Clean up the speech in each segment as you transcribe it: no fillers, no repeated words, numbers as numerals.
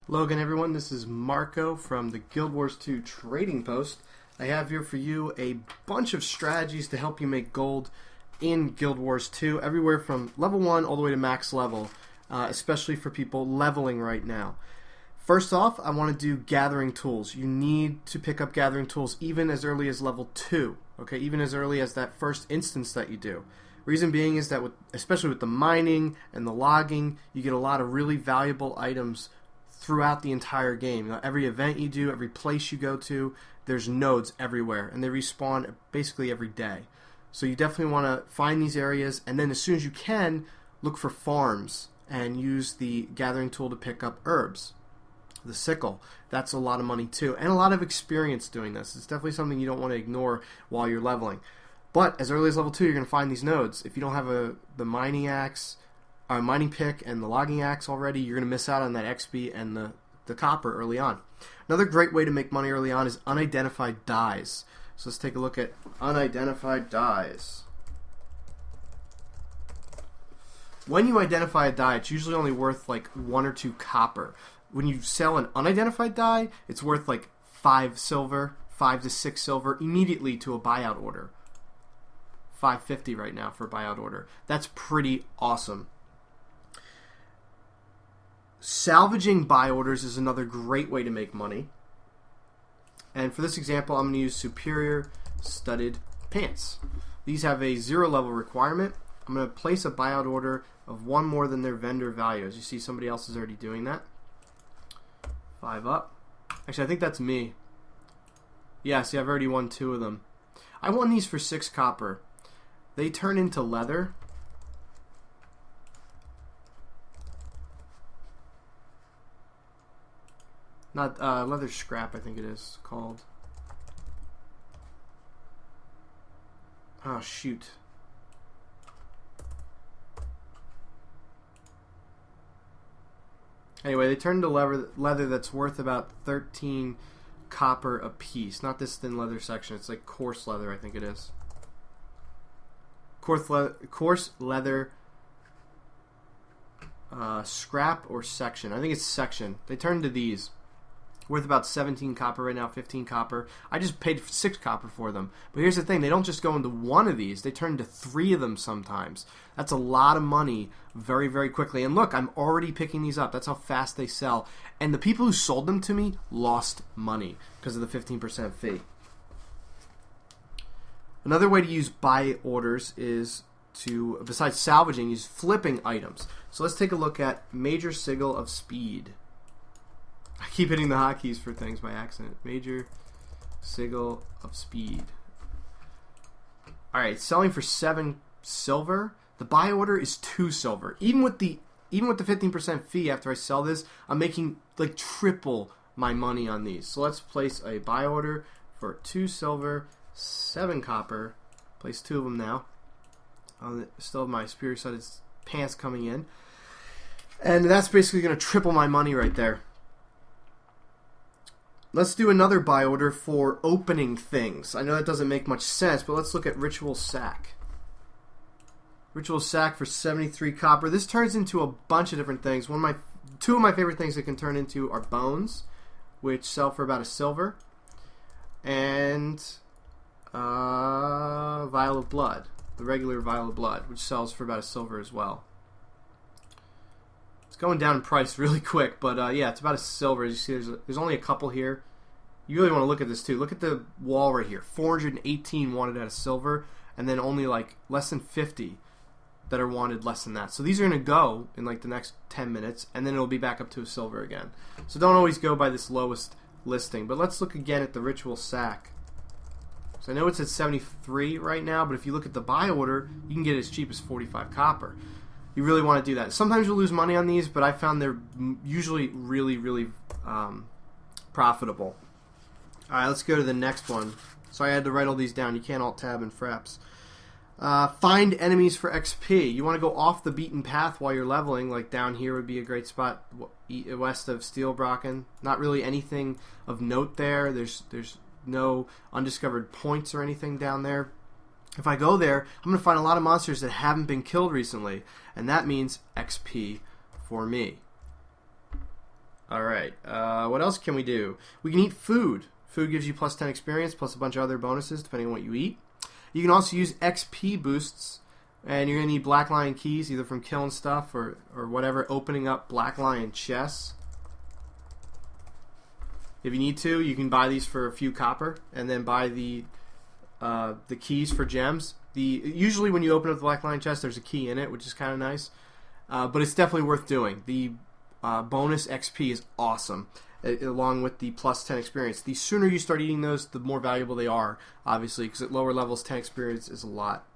Hello again, everyone. This is Marco from the Guild Wars 2 Trading Post. I have here for you a bunch of strategies to help you make gold in Guild Wars 2, everywhere from level 1 all the way to max level, especially for people leveling right now. First off, I want to do gathering tools. You need to pick up gathering tools even as early as level 2, okay? Even as early as that first instance that you do. Reason being is that, especially with the mining and the logging, you get a lot of really valuable items throughout the entire game. Every event you do, every place you go to, there's nodes everywhere, and they respawn basically every day. So you definitely want to find these areas, and then as soon as you can, look for farms and use the gathering tool to pick up herbs. The sickle, that's a lot of money too, and a lot of experience doing this. It's definitely something you don't want to ignore while you're leveling. But as early as level 2, you're going to find these nodes. If you don't have the mining axe, mining pick and the logging axe already, you're going to miss out on that XP and the copper early on. Another great way to make money early on is unidentified dyes. So let's take a look at unidentified dyes. When you identify a dye, it's usually only worth like 1 or 2 copper. When you sell an unidentified dye, it's worth like 5 silver, 5 to 6 silver immediately to a buyout order. 550 right now for a buyout order. That's pretty awesome. Salvaging buy orders is another great way to make money. And for this example, I'm going to use superior studded pants. These have a 0 level requirement. I'm going to place a buyout order of 1 more than their vendor value. As you see, somebody else is already doing that. 5 up. Actually, I think that's me. Yeah, see, I've already won 2 of them. I won these for 6 copper. They turn into leather. Not leather scrap, I think it is called. Oh, shoot. Anyway, they turn into leather that's worth about 13 copper a piece. Not this thin leather section. It's like coarse leather, I think it is. Coarse leather scrap or section. I think it's section. They turn into these. Worth about 17 copper right now, 15 copper. I just paid 6 copper for them. But here's the thing, they don't just go into 1 of these, they turn into 3 of them sometimes. That's a lot of money very, very quickly. And look, I'm already picking these up. That's how fast they sell. And the people who sold them to me lost money because of the 15% fee. Another way to use buy orders is to, besides salvaging, use flipping items. So let's take a look at Major Sigil of Speed. I keep hitting the hotkeys for things by accident. Major Sigil of Speed. Alright, selling for 7 silver. The buy order is 2 silver. Even with the 15% fee after I sell this, I'm making like triple my money on these. So let's place a buy order for 2 silver, 7 copper. Place 2 of them now. Still have my superior studded pants coming in. And that's basically going to triple my money right there. Let's do another buy order for opening things. I know that doesn't make much sense, but let's look at Ritual Sack. Ritual Sack for 73 copper. This turns into a bunch of different things. 2 of my favorite things it can turn into are bones, which sell for about 1 silver, and Vial of Blood, the regular Vial of Blood, which sells for about 1 silver as well. It's going down in price really quick, but yeah, it's about 1 silver. As you see, there's only a couple here. You really want to look at this too. Look at the wall right here. 418 wanted at 1 silver, and then only like less than 50 that are wanted less than that. So these are going to go in like the next 10 minutes, and then it'll be back up to 1 silver again. So don't always go by this lowest listing. But let's look again at the Ritual Sack. So I know it's at 73 right now, but if you look at the buy order, you can get it as cheap as 45 copper. You really want to do that. Sometimes you'll lose money on these, but I found they're usually really, really profitable. Alright, let's go to the next one. Sorry, I had to write all these down. You can't Alt-Tab in Fraps. Find enemies for XP. You want to go off the beaten path while you're leveling, like down here would be a great spot west of Steelbrocken. Not really anything of note there. There's no undiscovered points or anything down there. If I go there, I'm going to find a lot of monsters that haven't been killed recently, and that means XP for me. Alright, what else can we do? We can eat food. Food gives you plus 10 experience, plus a bunch of other bonuses depending on what you eat. You can also use XP boosts, and you're going to need Black Lion keys, either from killing stuff or whatever, opening up Black Lion chests. If you need to, you can buy these for a few copper, and then buy the keys for gems. Usually when you open up the Black Lion chest, there's a key in it, which is kind of nice. But it's definitely worth doing. The bonus XP is awesome, along with the plus 10 experience. The sooner you start eating those, the more valuable they are, obviously, because at lower levels, 10 experience is a lot.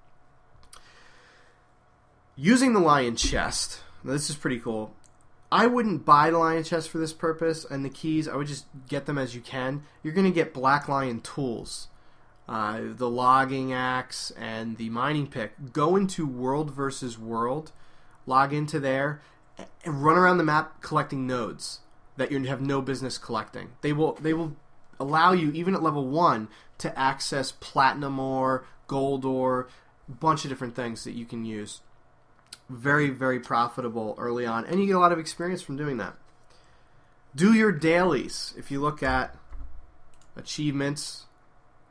Using the lion chest, now this is pretty cool. I wouldn't buy the lion chest for this purpose, and the keys, I would just get them as you can. You're going to get Black Lion tools. The logging axe and the mining pick. Go into World versus World, log into there, and run around the map collecting nodes that you have no business collecting. They will allow you, even at level 1, to access platinum ore, gold ore, a bunch of different things that you can use. Very, very profitable early on, and you get a lot of experience from doing that. Do your dailies. If you look at achievements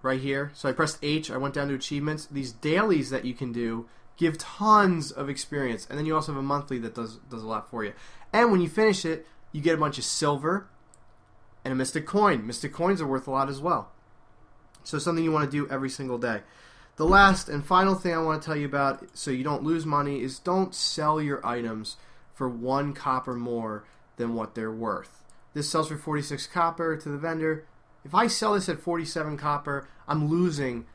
right here, so I pressed H, I went down to achievements. These dailies that you can do give tons of experience, and then you also have a monthly that does a lot for you. And when you finish it, you get a bunch of silver and a mystic coin. Mystic coins are worth a lot as well. So something you want to do every single day. The last and final thing I want to tell you about, so you don't lose money, is don't sell your items for 1 copper more than what they're worth. This sells for 46 copper to the vendor. If I sell this at 47 copper, I'm losing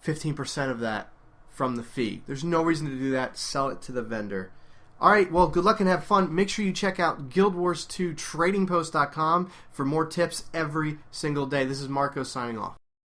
15% of that from the fee. There's no reason to do that. Sell it to the vendor. Alright, well, good luck and have fun. Make sure you check out Guild Wars 2 TradingPost.com for more tips every single day. This is Marco signing off.